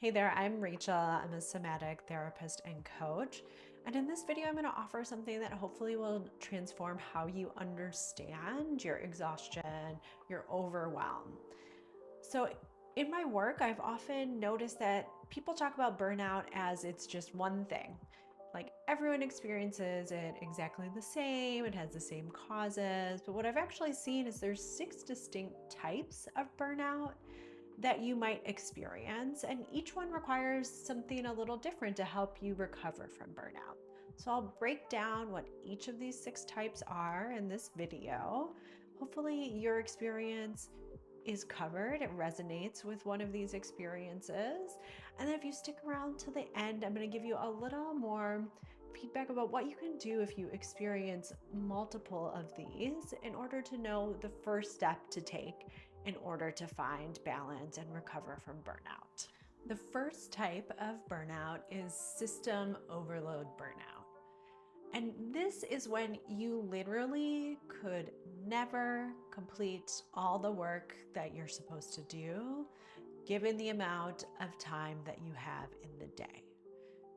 Hey there, I'm Rachel. I'm a somatic therapist and coach. And in this video, I'm going to offer something that hopefully will transform how you understand your exhaustion, your overwhelm. So, in my work, I've often noticed that people talk about burnout as it's just one thing. Like everyone experiences it exactly the same, it has the same causes. But what I've actually seen is there's 6 distinct types of burnout that you might experience, and each one requires something a little different to help you recover from burnout. So I'll break down what each of these 6 types are in this video. Hopefully your experience is covered, it resonates with one of these experiences. And then if you stick around to the end, I'm going to give you a little more feedback about what you can do if you experience multiple of these in order to know the first step to take in order to find balance and recover from burnout. The first type of burnout is system overload burnout. And this is when you literally could never complete all the work that you're supposed to do, given the amount of time that you have in the day.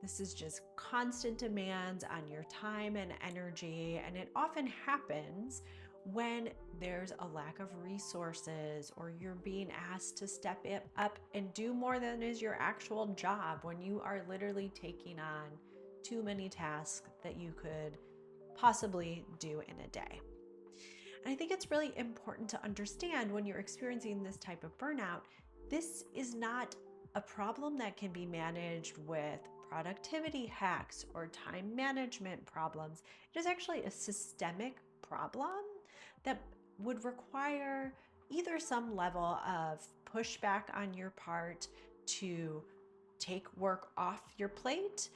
This is just constant demands on your time and energy, and it often happens when there's a lack of resources or you're being asked to step it up and do more than is your actual job, when you are literally taking on too many tasks that you could possibly do in a day. And I think it's really important to understand when you're experiencing this type of burnout, this is not a problem that can be managed with productivity hacks or time management problems. It is actually a systemic problem that would require either some level of pushback on your part to take work off your plate,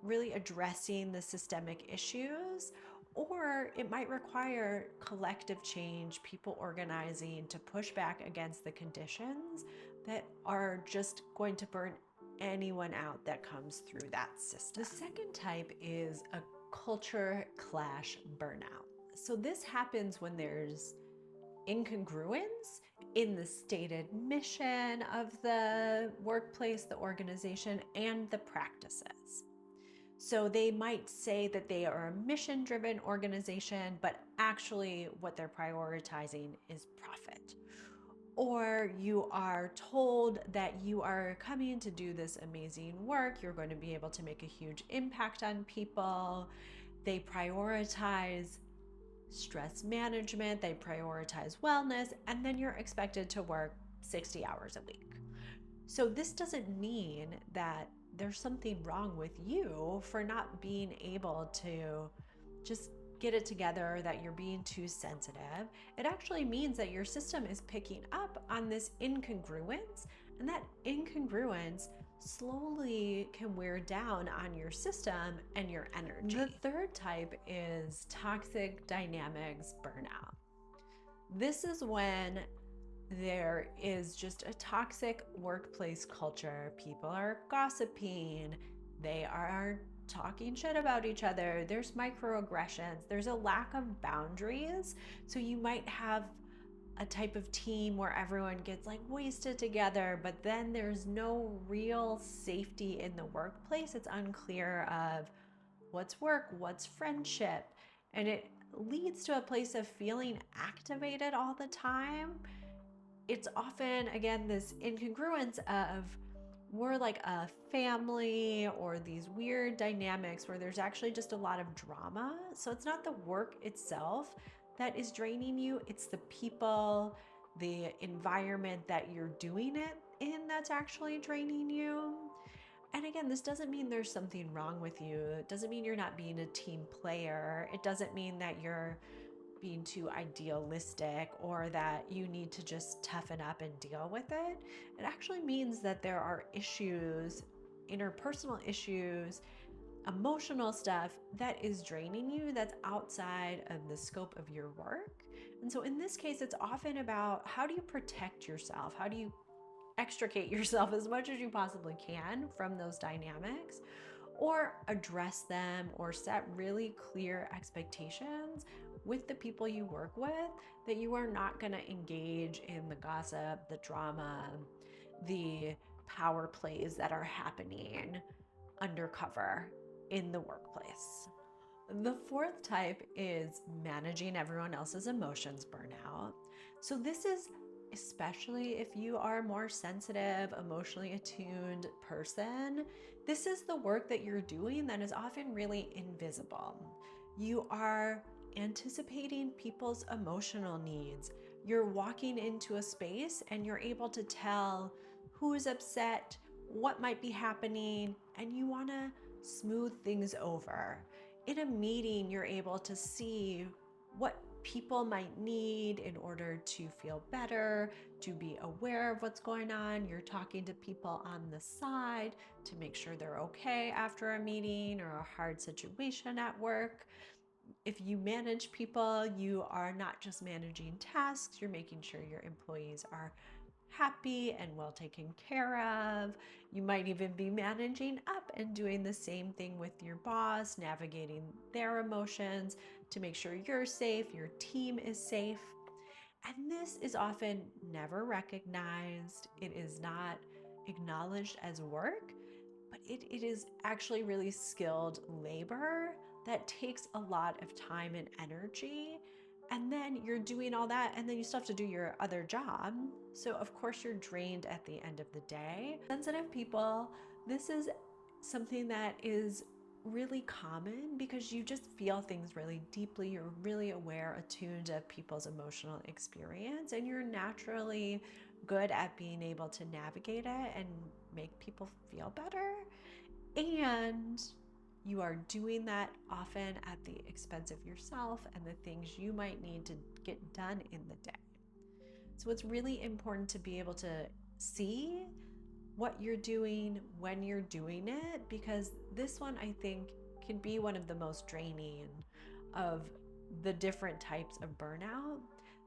really addressing the systemic issues, or it might require collective change, people organizing to push back against the conditions that are just going to burn anyone out that comes through that system. The second type is a culture clash burnout. So this happens when there's incongruence in the stated mission of the workplace, the organization, and the practices. So they might say that they are a mission-driven organization, but actually what they're prioritizing is profit. Or you are told that you are coming to do this amazing work, you're going to be able to make a huge impact on people. They prioritize stress management, they prioritize wellness, and then you're expected to work 60 hours a week. So this doesn't mean that there's something wrong with you for not being able to just get it together, that you're being too sensitive. It actually means that your system is picking up on this incongruence, and that incongruence slowly can wear down on your system and your energy. The third type is toxic dynamics burnout. This is when there is just a toxic workplace culture. People are gossiping, they are talking shit about each other, there's microaggressions, there's a lack of boundaries. So you might have a type of team where everyone gets like wasted together, but then there's no real safety in the workplace. It's unclear of what's work, what's friendship, and it leads to a place of feeling activated all the time. It's often, again, this incongruence of we're like a family, or these weird dynamics where there's actually just a lot of drama. So it's not the work itself that is draining you, it's the people, the environment that you're doing it in that's actually draining you. And again, this doesn't mean there's something wrong with you. It doesn't mean you're not being a team player. It doesn't mean that you're being too idealistic or that you need to just toughen up and deal with it. It actually means that there are issues, interpersonal issues, emotional stuff that is draining you, that's outside of the scope of your work. And so in this case, it's often about how do you protect yourself? How do you extricate yourself as much as you possibly can from those dynamics, or address them, or set really clear expectations with the people you work with that you are not going to engage in the gossip, the drama, the power plays that are happening undercover in the workplace. The fourth type is managing everyone else's emotions burnout. So, this is especially if you are a more sensitive, emotionally attuned person. This is the work that you're doing that is often really invisible. You are anticipating people's emotional needs. You're walking into a space and you're able to tell who's upset, what might be happening, and you want to smooth things over. In a meeting, you're able to see what people might need in order to feel better, to be aware of what's going on. You're talking to people on the side to make sure they're okay after a meeting or a hard situation at work. If you manage people, you are not just managing tasks, you're making sure your employees are happy and well taken care of. You might even be managing up and doing the same thing with your boss, navigating their emotions to make sure you're safe, your team is safe. And this is often never recognized. It is not acknowledged as work, but it is actually really skilled labor that takes a lot of time and energy. And then you're doing all that, and then you still have to do your other job. So, of course, you're drained at the end of the day. Sensitive people, this is something that is really common because you just feel things really deeply. You're really aware, attuned to people's emotional experience, and you're naturally good at being able to navigate it and make people feel better. And you are doing that often at the expense of yourself and the things you might need to get done in the day. So it's really important to be able to see what you're doing when you're doing it, because this one I think can be one of the most draining of the different types of burnout,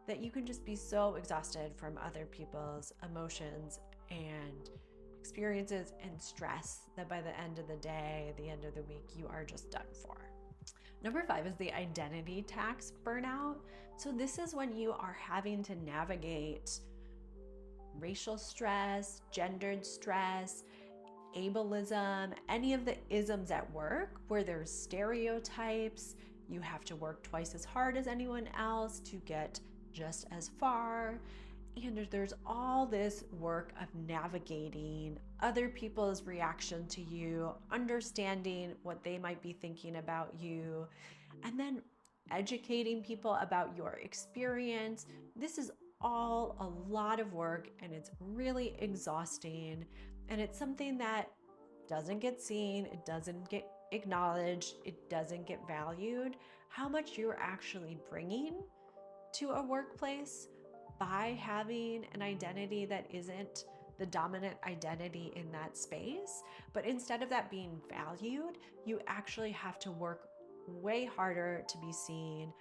that you can just be so exhausted from other people's emotions and experiences and stress that by the end of the day, the end of the week, you are just done for. Number 5 is the identity tax burnout. So this is when you are having to navigate racial stress, gendered stress, ableism, any of the isms at work where there's stereotypes. You have to work twice as hard as anyone else to get just as far. And there's all this work of navigating other people's reaction to you, understanding what they might be thinking about you, and then educating people about your experience. This is all a lot of work and it's really exhausting. And it's something that doesn't get seen, it doesn't get acknowledged, it doesn't get valued. How much you're actually bringing to a workplace by having an identity that isn't the dominant identity in that space. But instead of that being valued, you actually have to work way harder to be seen,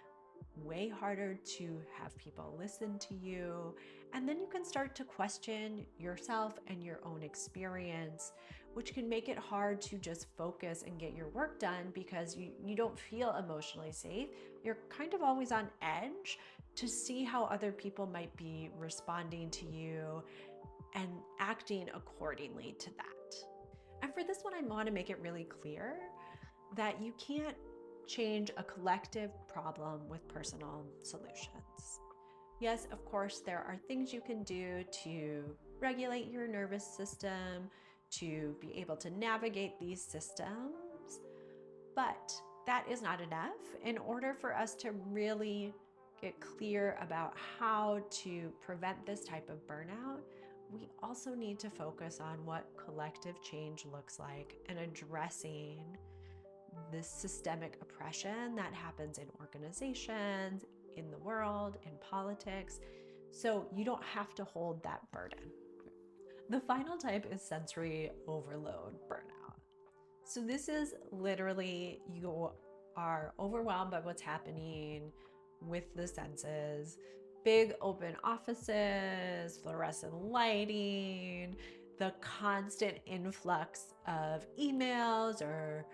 way harder to have people listen to you. And then you can start to question yourself and your own experience, which can make it hard to just focus and get your work done because you don't feel emotionally safe. You're kind of always on edge to see how other people might be responding to you and acting accordingly to that. And for this one, I want to make it really clear that you can't change a collective problem with personal solutions. Yes, of course, there are things you can do to regulate your nervous system, to be able to navigate these systems, but that is not enough. In order for us to really get clear about how to prevent this type of burnout, we also need to focus on what collective change looks like and addressing this systemic oppression that happens in organizations, in the world, in politics, so you don't have to hold that burden. The final type is sensory overload burnout. So this is literally you are overwhelmed by what's happening with the senses. Big open offices, fluorescent lighting, the constant influx of emails or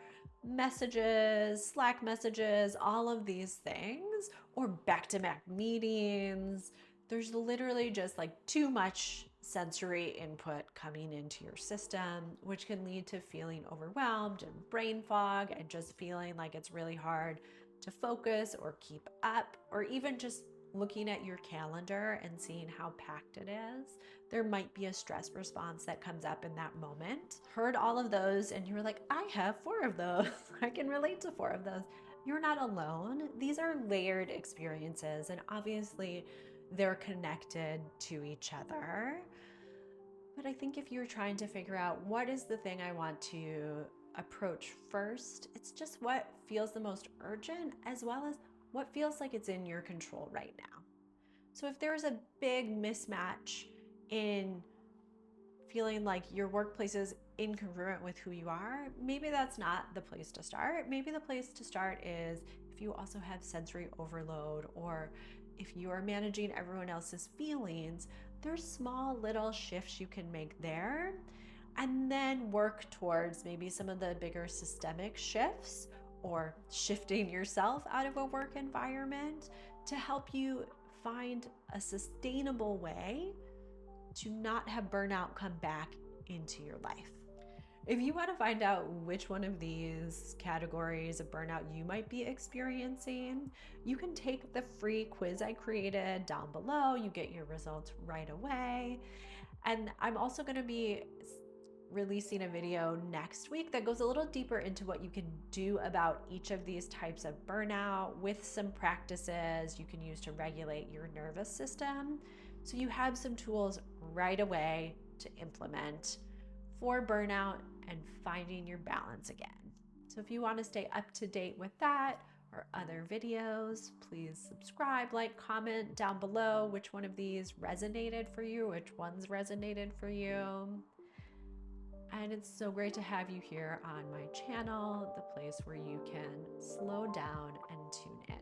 messages, Slack messages, all of these things, or back-to-back meetings. there's literally just like too much sensory input coming into your system, which can lead to feeling overwhelmed and brain fog and just feeling like it's really hard to focus or keep up, or even just looking at your calendar and seeing how packed it is. There might be a stress response that comes up in that moment. Heard all of those and you're like, I have 4 of those. I can relate to 4 of those. You're not alone. These are layered experiences, and obviously they're connected to each other. But I think if you're trying to figure out what is the thing I want to approach first, it's just what feels the most urgent, as well as what feels like it's in your control right now. So if there's a big mismatch in feeling like your workplace is incongruent with who you are, maybe that's not the place to start. Maybe the place to start is if you also have sensory overload, or if you are managing everyone else's feelings, there's small little shifts you can make there, and then work towards maybe some of the bigger systemic shifts, or shifting yourself out of a work environment to help you find a sustainable way to not have burnout come back into your life. If you want to find out which one of these categories of burnout you might be experiencing, you can take the free quiz I created down below. You get your results right away. And I'm also going to be releasing a video next week that goes a little deeper into what you can do about each of these types of burnout, with some practices you can use to regulate your nervous system, so you have some tools right away to implement for burnout and finding your balance again. So if you want to stay up to date with that or other videos, please subscribe, like, comment down below which one of these resonated for you, which ones resonated for you. And it's so great to have you here on my channel, the place where you can slow down and tune in.